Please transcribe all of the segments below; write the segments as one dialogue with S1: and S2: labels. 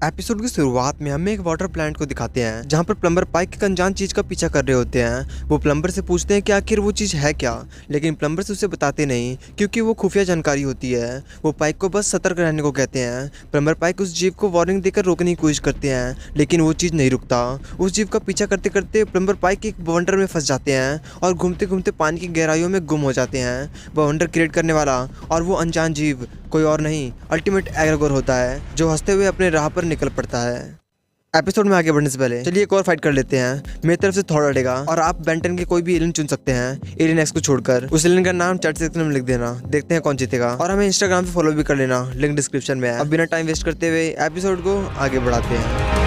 S1: Episode की शुरुआत में हमें एक वाटर प्लांट को दिखाते हैं जहां पर प्लम्बर पाइप की अनजान चीज का पीछा कर रहे होते हैं। वो प्लम्बर से पूछते हैं कि आखिर वो चीज है क्या, लेकिन प्लम्बर से उसे बताते नहीं क्योंकि वो खुफिया जानकारी होती है। वो पाइप को बस सतर्क रहने को कहते हैं। प्लम्बर पाइप उस जीव को वार्निंग देकर रोकने की कोशिश करते हैं, लेकिन वो चीज नहीं रुकता। उस जीव का पीछा करते करते प्लम्बर पाइप एक बवंडर में फंस जाते हैं और घूमते घूमते पानी की गहराइयों में गुम हो जाते हैं। बवंडर क्रिएट करने वाला और वो अनजान जीव कोई और नहीं, अल्टीमेट एग्रेगोर होता है, जो हंसते हुए अपने राह पर निकल पड़ता है। एपिसोड में आगे बढ़ने से पहले चलिए एक और फाइट कर लेते हैं। मेरी तरफ से थॉर लड़ेगा और आप बेंटन के कोई भी एलियन चुन सकते हैं। एलियन एक्स को छोड़कर उस एलियन का नाम चैट सेक्शन में लिख देना। देखते हैं कौन जीतेगा, और हमें इंस्टाग्राम पे फॉलो भी कर लेना, लिंक डिस्क्रिप्शन में है। अब बिना टाइम वेस्ट करते हुए एपिसोड को आगे बढ़ाते हैं।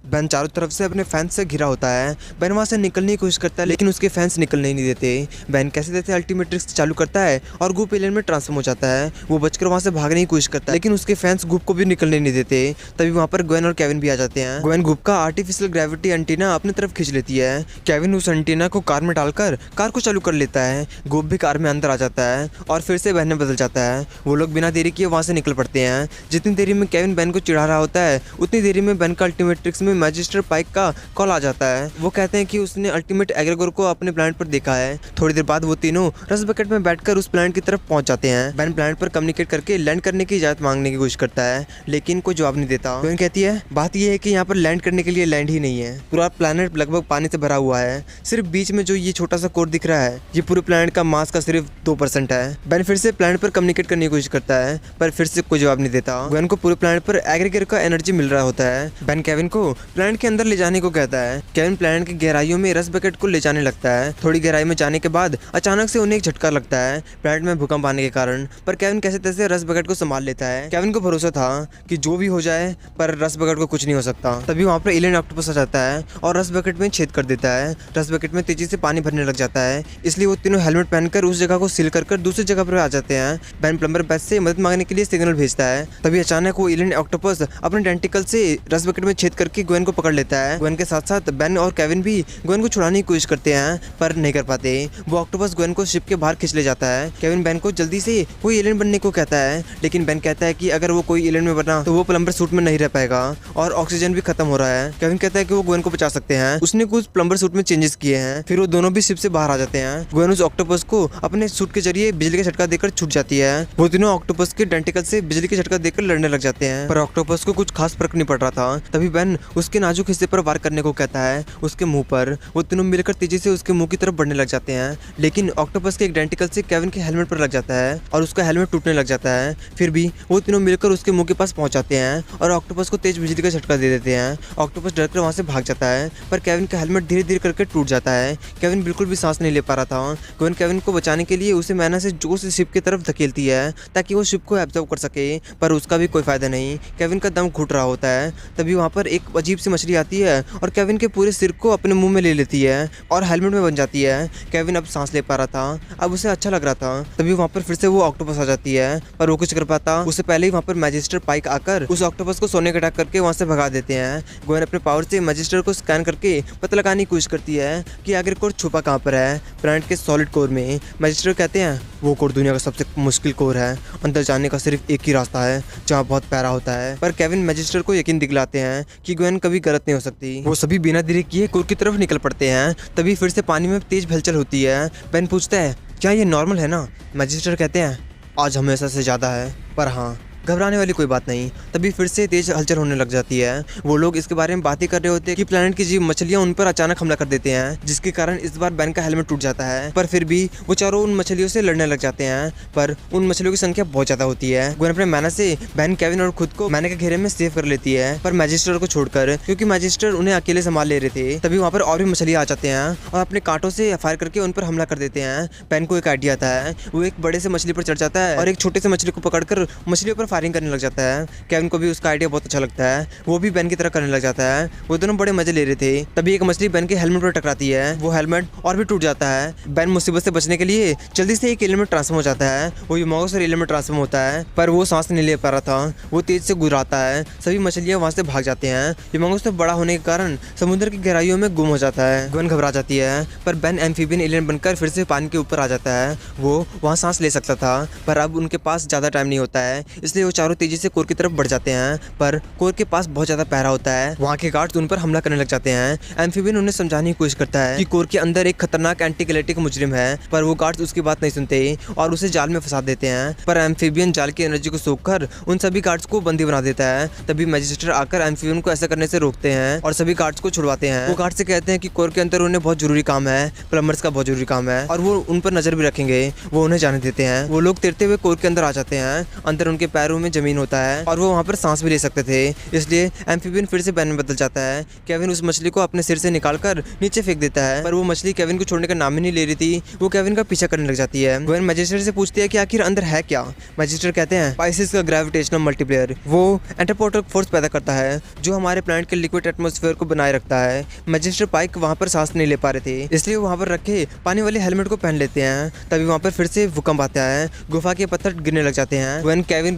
S1: बैन चारों तरफ से अपने फैंस से घिरा होता है। बैन वहाँ से निकलने की कोशिश करता है, लेकिन उसके फैंस निकलने ही नहीं देते। बैन कैसे तैसे अल्टीमेट ट्रिक्स चालू करता है और गुप एलियन में ट्रांसफॉर्म हो जाता है। वो बचकर वहाँ से भागने की कोशिश करता है, लेकिन उसके फैंस गुप को भी निकलने नहीं देते। तभी वहाँ पर ग्वेन और केविन भी आ जाते हैं। ग्वेन गुप का आर्टिफिशियल ग्रेविटी एंटीना अपनी तरफ खींच लेती है। केविन उस एंटीना को कार में डालकर कार को चालू कर लेता है। गुप भी कार में अंदर आ जाता है और फिर से बैन में बदल जाता है। वो लोग बिना देरी किए वहाँ से निकल पड़ते हैं। जितनी देरी में केविन बैन को चिढ़ा रहा होता है, उतनी देरी में बैन का अल्टीमेट ट्रिक्स में मैजिस्टर पाइक का कॉल आ जाता है। वो कहते हैं कि उसने अल्टीमेट एग्रेगोर को अपने प्लैनेट पर देखा है। थोड़ी देर बाद वो तीनों रस बकेट में बैठकर उस प्लैनेट की तरफ पहुंच जाते हैं। बैन प्लैनेट पर कम्युनिकेट करके लैंड करने की इजाजत मांगने की कोशिश करता है, लेकिन कोई जवाब नहीं देता। ग्वेन कहती है बात यह है कि यहाँ पर लैंड करने के लिए लैंड ही नहीं है। पूरा प्लैनेट लगभग पानी से भरा हुआ है। सिर्फ बीच में जो ये छोटा सा कोर दिख रहा है, ये पूरे प्लैनेट का मास का सिर्फ 2% है। बैन फिर से प्लैनेट पर कम्युनिकेट करने की कोशिश करता है, पर फिर से कोई जवाब नहीं देता। ग्वेन को पूरे प्लैनेट पर एग्रेगोर का एनर्जी मिल रहा होता है। बैन केविन को प्लैनेट के अंदर ले जाने को कहता है। केविन प्लैनेट की गहराइयों में रस बकेट को ले जाने लगता है। थोड़ी गहराई में जाने के बाद अचानक से उन्हें एक झटका लगता है प्लैनेट में भूकंप आने के कारण, पर केविन कैसे तैसे रस बकेट को संभाल लेता है। केविन को भरोसा था कि जो भी हो जाए पर रस बकेट को कुछ नहीं हो सकता। तभी वहाँ पर एलियन ऑक्टोपस आ जाता है और रस बकेट में छेद कर देता है। रस बकेट में तेजी से पानी भरने लग जाता है, इसलिए वो तीनों हेलमेट पहनकर उस जगह को सील कर दूसरी जगह पर आ जाते हैं। बैन प्लम्बर बैच से मदद मांगने के लिए सिग्नल भेजता है। तभी अचानक वो एलियन ऑक्टोपस अपने टेंटिकल से रस बकेट में छेद करके ग्वेन को पकड़ लेता है। ग्वेन के साथ साथ बैन और केविन भी ग्वेन को छुड़ाने की कोशिश करते हैं, पर नहीं कर पाते। वो ऑक्टोपस ग्वेन को शिप के बाहर खींच ले जाता है। केविन बैन को जल्दी से कोई एलियन बनने को कहता है, लेकिन बैन कहता है कि अगर वो कोई एलियन में बना तो वो प्लम्बर सूट में नहीं रह पाएगा और ऑक्सीजन भी खत्म हो रहा है। केविन कहता है कि वो ग्वेन को बचा सकते हैं। उसने कुछ प्लम्बर सूट में चेंजेस किए हैं। फिर वो दोनों भी शिप से बाहर आ जाते हैं। ग्वेन उस ऑक्टोपस को अपने सूट के जरिए बिजली का झटका देकर छूट जाती है। वो तीनों ऑक्टोपस के टेंटिकल से बिजली का झटका देकर लड़ने लग जाते हैं, पर ऑक्टोपस को कुछ खास फर्क नहीं पड़ रहा था। तभी बैन उसके नाजुक हिस्से पर वार करने को कहता है, उसके मुंह पर। वो तीनों मिलकर तेजी से उसके मुंह की तरफ बढ़ने लग जाते हैं, लेकिन ऑक्टोपस के एक डेंटिकल से केविन के हेलमेट पर लग जाता है और उसका हेलमेट टूटने लग जाता है। फिर भी वो तीनों मिलकर उसके मुंह के पास पहुंच जाते हैं और ऑक्टोपस को तेज बिजली का झटका दे देते हैं। ऑक्टोपस डरकर वहां से भाग जाता है, पर केविन का हेलमेट धीरे धीरे करके टूट जाता है। केविन बिल्कुल भी सांस नहीं ले पा रहा था। ग्वेन केविन को बचाने के लिए उसे मैना से जोर से शिप की तरफ धकेलती है ताकि वो शिप को एब्जॉर्ब कर सके, पर उसका भी कोई फायदा नहीं। केविन का दम घुट रहा होता है। तभी वहाँ पर एक अजीब सी मछली आती है और केविन के पूरे सिर को अपने मुंह में ले लेती है और हेलमेट में बन जाती है। केविन अब सांस ले पा रहा था, अब उसे अच्छा लग रहा था। तभी वहाँ पर फिर से वो ऑक्टोपस आ जाती है, पर वो कुछ कर पाता उससे पहले ही वहाँ पर मैजिस्टर पाइक आकर उस ऑक्टोपस को सोने का अटैक करके वहाँ से भगा देते हैं। ग्वेन अपने पावर से मैजिस्टर को स्कैन करके पता लगाने की कोशिश करती है कि आखिर कोर छुपा कहाँ पर है। प्लैनेट के सॉलिड कोर में। मैजिस्टर कहते हैं वो कोर दुनिया का सबसे मुश्किल कोर है, अंदर जाने का सिर्फ एक ही रास्ता है जहाँ बहुत प्यारा होता है। पर केविन मैजिस्टर को यकीन दिलाते हैं कि ग्वेन कभी गलत नहीं हो सकती। वो सभी बिना देरी किए कोर की तरफ निकल पड़ते हैं। तभी फिर से पानी में तेज हलचल होती है। बैन पूछता है क्या ये नॉर्मल है ना? मैजिस्टर कहते हैं आज हमेशा से ज़्यादा है, पर हाँ घबराने वाली कोई बात नहीं। तभी फिर से तेज हलचल होने लग जाती है। वो लोग इसके बारे में बातें कर रहे होते हैं कि प्लैनेट की जीव मछलियां उन पर अचानक हमला कर देते हैं, जिसके कारण इस बार बैन का हेलमेट टूट जाता है। पर फिर भी वो चारों उन मछलियों से लड़ने लग जाते हैं, पर उन मछलियों की संख्या बहुत ज्यादा होती है। ग्वेन अपने मैना से बैन, केविन और खुद को मैना के घेरे में सेव कर लेती है, पर मैजिस्टर को छोड़कर, क्योंकि मैजिस्टर उन्हें अकेले संभाल ले रहे थे। तभी वहाँ पर और भी मछलियां आ जाते हैं और अपने कांटों से फायर करके उन पर हमला कर देते हैं। बैन को एक आइडिया आता है। वो एक बड़े से मछली पर चढ़ जाता है और एक छोटे से मछली को पकड़कर मछलियों पर फायर फायरिंग करने लग जाता है। केविन को भी उसका आइडिया बहुत अच्छा लगता है, वो भी बेन की तरह करने लग जाता है। वो दोनों बड़े मजे ले रहे थे, तभी एक मछली बेन के हेलमेट पर टकराती है। वो हेलमेट और भी टूट जाता है। बेन मुसीबत से बचने के लिए जल्दी से एक एलियन में ट्रांसफॉर्म हो जाता है। वो यूमोगोस एलियन में ट्रांसफॉर्म होता है, पर वो सांस नहीं ले पा रहा था। वो तेज से गुजराता है, सभी मछलियां वहां से भाग जाते हैं। यूमोगोस तो बड़ा होने के कारण समुद्र की गहराइयों में गुम हो जाता है। गवन घबरा जाती है, पर बेन एम्फीबियन एलियन बनकर फिर से पानी के ऊपर आ जाता है। वो वहाँ सांस ले सकता था, पर अब उनके पास ज़्यादा टाइम नहीं होता है, इसलिए वो चारों तेजी से कोर की तरफ बढ़ जाते हैं। पर कोर के पास बहुत ज़्यादा पहरा होता है। वहाँ के गार्ड्स उन पर हमला करने लग जाते हैं। एम्फीबियन उन्हें समझाने की कोशिश करता है कि कोर के अंदर एक खतरनाक एंटी गैलेक्टिक मुजरिम है, पर वो गार्ड्स उसकी बात नहीं सुनते और उसे जाल में फंसा देते हैं। पर एम्फीबियन जाल की एनर्जी को सोखकर उन सभी गार्ड्स को बंदी बना देता है। तभी मैजिस्ट्रेट आकर एम्फीबियन को ऐसा करने से रोकते हैं और सभी गार्ड्स को छुड़वाते हैं। वो गार्ड से कहते हैं कि कोर के अंदर उन्हें बहुत जरूरी काम है, प्लम्बर्स का बहुत जरूरी काम है, और वो उन पर नजर भी रखेंगे। वो उन्हें जाने देते हैं। वो लोग तैरते हुए कोर के अंदर आ जाते हैं। अंदर उनके पैरों में जमीन होता है और वो वहाँ पर सांस भी ले सकते थे, इसलिए एम्फीबियन फिर से बेन में बदल जाता है। केविन उस मछली को अपने सिर से निकालकर नीचे फेंक देता है, पर वो मछली केविन को छोड़ने का नाम ही नहीं ले रही थी। वो केविन का पीछा करने लग जाती है। गwen मैजिस्ट्रेट से पूछती है कि आखिर अंदर है क्या। मैजिस्ट्रेट कहते हैं पाइसिस का ग्रेविटेशनल मल्टीप्लेयर। वो एंटीपोर्टल फोर्स पैदा करता है जो हमारे प्लैनेट के लिक्विड एटमॉस्फेयर को बनाए रखता है। मैजिस्ट्रेट पाइक वहाँ पर सांस नहीं ले पा रहे थे, इसलिए वहाँ पर रखे पानी वाले हेलमेट को पहन लेते हैं। तभी वहाँ पर फिर से भूकंप आता है, गुफा के पत्थर गिरने लग जाते हैं।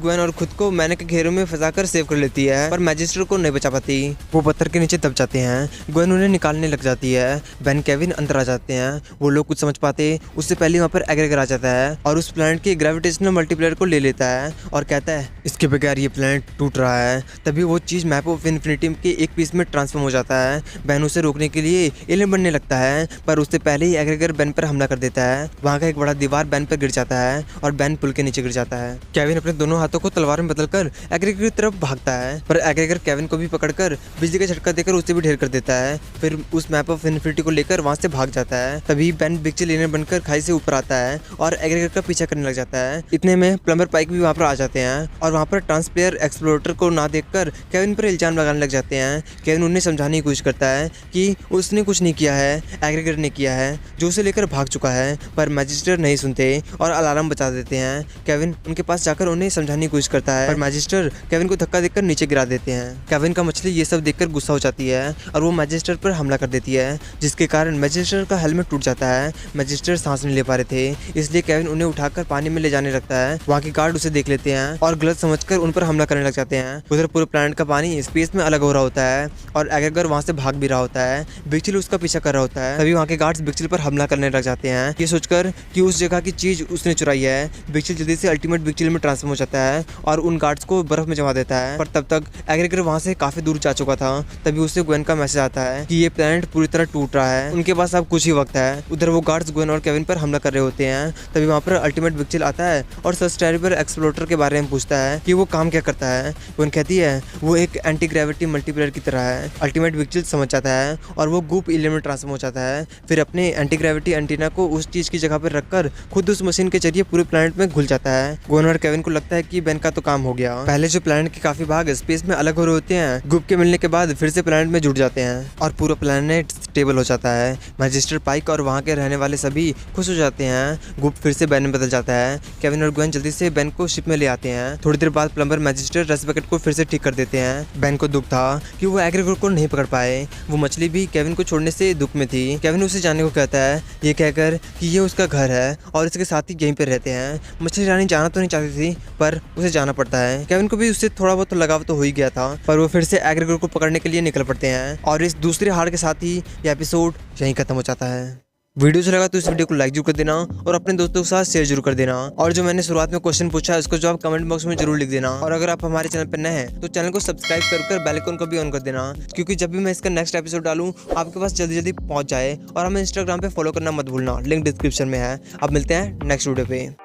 S1: गwen और खुद को मैने के घेरों में फंसाकर सेव कर लेती है, पर मैजिस्ट्रेट को नहीं बचा पाती। वो पत्थर के नीचे दब जाते हैं। गwen उन्हें निकालने लग जाती है। बेन केविन अंदर आ जाते हैं। वो लोग कुछ समझ पाते उससे पहले वहाँ पर एग्रेगर आ जाता है और उस प्लैनेट के ग्रेविटेशनल मल्टीप्लेयर को ले लेता है और कहता है इसके बगैर ये प्लैनेट टूट रहा है। तभी वो चीज मैप ऑफ इन्फिनिटी के एक पीस में ट्रांसफॉर्म हो जाता है। बेन उसे रोकने के लिए एलियन बनने लगता है, पर उससे पहले ही एग्रेगर बेन पर हमला कर देता है। वहाँ का एक बड़ा दीवार बेन पर गिर जाता है और बेन पुल के नीचे गिर जाता है। केविन अपने दोनों हाथों को तलवार में बदलकर एग्रेगर की तरफ भागता है, पर एग्रेगर केविन को भी पकड़कर बिजली का झटका देकर उसे भी ढेर कर देता है। फिर उस मैप ऑफ इन्फिनिटी को लेकर वहाँ से भाग जाता है। तभी बेन बिगचिल एलियन बनकर खाई से ऊपर आता है और एग्रेगर का पीछा करने लग जाता है। इतने में प्लम्बर पाइक भी वहाँ पर आ जाते हैं और वहाँ पर ट्रांसप्लेयर एक्सप्लोरेटर को ना देखकर केविन पर इल्जाम लगाने लग जाते हैं। केविन उन्हें समझाने की कोशिश करता है कि उसने कुछ नहीं किया है, एग्रेगर ने किया है जो उसे लेकर भाग चुका है, पर मैजिस्ट्रेट नहीं सुनते और अलार्म बजा देते हैं। केविन उनके पास जाकर उन्हें समझाने की कोशिश करता है, पर मैजिस्ट्रेट केविन को धक्का देकर नीचे गिरा देते हैं। केविन का मछली ये सब देखकर गुस्सा हो जाती है और वो मैजिस्ट्रेट पर हमला कर देती है, जिसके कारण मैजिस्ट्रेट का हेलमेट टूट जाता है। मैजिस्ट्रेट सांस नहीं ले पा रहे थे, इसलिए केविन उन्हें उठाकर पानी में ले जाने लगता है। वहाँ के गार्ड उसे देख लेते हैं और गलत समझकर उन पर हमला करने लग जाते हैं। उधर पूरे प्लैनेट का पानी स्पेस में अलग हो रहा होता है और एग्रेगर वहाँ से भाग भी रहा होता है। बिगचिल उसका पीछा कर रहा होता है। तभी वहाँ के गार्ड्स बिगचिल पर हमला करने लग जाते हैं, ये सोचकर कि उस जगह की चीज उसने चुराई है। बिगचिल जल्दी से अल्टीमेट बिगचिल में ट्रांसफॉर्म हो जाता है और उन गार्ड्स को बर्फ में जमा देता है, पर तब तक एग्रेगर वहाँ से काफी दूर जा चुका था। तभी उसे ग्वेन का मैसेज आता है कि ये प्लैनेट पूरी तरह टूट रहा है, उनके पास अब कुछ ही वक्त है। उधर वो गार्ड्स ग्वेन और केविन पर हमला कर रहे होते हैं। तभी वहाँ पर अल्टीमेट बिगचिल आता है और सर्च टेरिबल एक्सप्लोरेटर के बारे में पूछता है कि वो काम क्या करता है। ग्वेन कहती है वो एक एंटी ग्रेविटी मल्टीप्लेयर की तरह है। अल्टीमेट बिगचिल समझ जाता है और वो गूप एलियन में ट्रांसफॉर्म हो जाता है। फिर अपने एंटी ग्रेविटी एंटीना को उस चीज की जगह पर रखकर खुद उस मशीन के जरिए पूरे प्लैनेट में घुल जाता है। ग्वेन और केविन को लगता है कि बेन का तो काम हो गया। पहले जो प्लैनेट के काफी भाग स्पेस में अलग हो रहे होते हैं, गुप के मिलने के बाद फिर से प्लैनेट में जुड़ जाते हैं और पूरा प्लैनेट स्टेबल हो जाता है। मैजिस्ट्रेट पाइक और वहाँ के रहने वाले सभी खुश हो जाते हैं। गुप फिर से बेन में बदल जाता है। केविन और ग्वेन जल्दी से बेन को शिप में ले आते हैं। थोड़ी देर बाद प्लम्बर मैजिस्ट्रेट रस बकेट को फिर से ठीक कर देते हैं। बेन को दुख था कि वो एग्रेगर को नहीं पकड़ पाए। वो मछली भी केविन को छोड़ने से दुख में थी। केविन उसे जाने को कहता है, ये कहकर कि ये उसका घर है और इसके साथ ही यहीं पे रहते हैं। मछली रानी जाना तो नहीं चाहती थी, पर उसे जाना पड़ता है। केविन को भी उससे थोड़ा बहुत लगाव तो हो ही गया था, पर वो फिर से एग्रेगर को पकड़ने के लिए निकल पड़ते हैं और इस दूसरे हार के साथ ही ये एपिसोड यहीं खत्म हो जाता है। वीडियो अच्छा लगा तो इस वीडियो को लाइक जरूर कर देना और अपने दोस्तों के साथ शेयर जरूर कर देना। और जो मैंने शुरुआत में क्वेश्चन पूछा है उसको जवाब कमेंट बॉक्स में जरूर लिख देना। और अगर आप हमारे चैनल पर नए हैं तो चैनल को सब्सक्राइब कर बेल आइकन को भी ऑन कर देना, क्योंकि जब भी मैं इसका नेक्स्ट एपिसोड डालूं आपके पास जल्दी जल्दी पहुंच जाए। और हमें इंस्टाग्राम पे फॉलो करना मत भूलना, लिंक डिस्क्रिप्शन में है। अब मिलते हैं नेक्स्ट वीडियो पे।